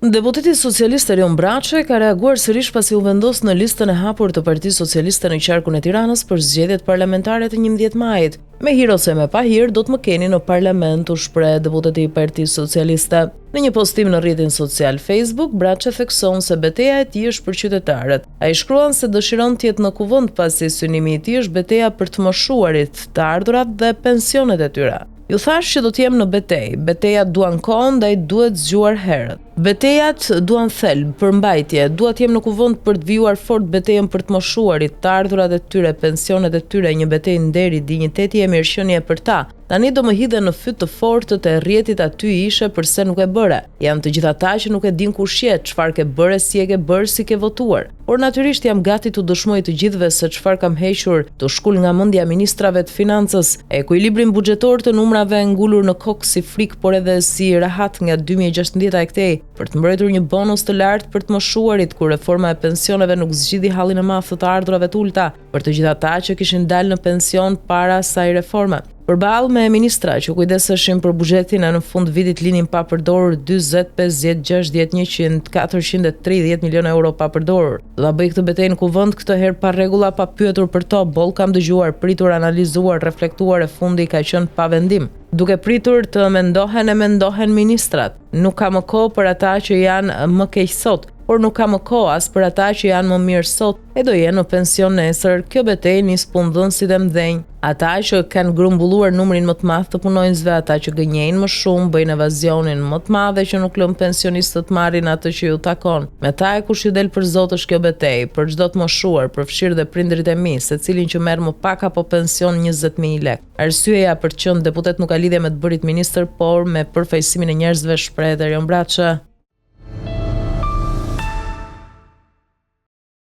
Deputeti socialist Erion Braçe ka reaguar sërish pasi u vendos në listën e hapur të Partisë Socialiste në qarkun e Tiranës për zgjedhjet parlamentare të 11 majit. Me hir ose me pa hir, do të më keni në parlament, u shpreh deputeti i Partisë Socialiste. Në një postim në rrjetin social Facebook, Braçe thekson se betejë e tij është për qytetarët. Ai shkruan se dëshiron të jetë në kuvend pasi synimi i tij është betejë për të moshuarit, të ardhurat dhe pensionet e tyre. Ju thash që do të jem në betejë. Betejat duan kohë, ndaj duhet zgjuar herët. Betejat duan thelb, përmbajtje, dua të jem në kuvend për të vijuar fort betejën për të moshuarit, të ardhurat e tyre, pensionet e tyre, një betejë nderi, dinjiteti e mirëqenie për ta. Tani do më hidhe në fyt të fortët e rrjetit aty ishe përse nuk e bëre. Janë të gjithë ata që nuk e din kush je, çfarë ke bërë, si e ke bërë, si ke votuar. Por natyrisht jam gati të dëshmoj të gjithëve se çfarë kam hequr, të shkull nga mendja ministrave të financës, ekuilibrin buxhetor të numrave ngulur në kokë si frik, por edhe si rahat nga 2016 e këtej, për të mbrojtur një bonus të lartë për të moshuarit, kur reforma e pensioneve nuk zgjidhi hallin e madh të ardhurave të ulta, për të gjithë ata që kishin dalë në pension para asaj reforme. Përballë me ministra që kujdeseshin për buxhetin e në fund vitit linin pa përdorur 40, 50, 60, 100, 430 milion euro pa përdorur. Do ta bëj këtë betejë në kuvend këtë herë pa rregulla, pa pyetur për to, boll kam dëgjuar, pritur, analizuar, reflektuar, e fundi ka qenë pa vendim. Duke pritur të mendohen ministrat. Nuk ka më kohë për ata që janë më keq sot, por nuk ka më kohë as për ata që janë më mirë sot e do jenë në pension nesër. Kjo betejë nis punëdhënësit e mëdhenj, ata që kanë grumbulluar numrin më të madh të punonjësve, ata që gënjejnë më shumë, bëjnë evazionin më të madh që nuk lën pensionistët të marrin atë që ju takon. Me ta e kush i del për zot është kjo betejë, për çdo të moshuar, përfshirë dhe prindrit e mi, secilin që merr më pak apo pension 20.000 lekë. Arsyeja për të qenë deputet nuk ka lidhje me të bërit ministër, por me përfaqësimin e njerëzve, shpreh Erion Braçe.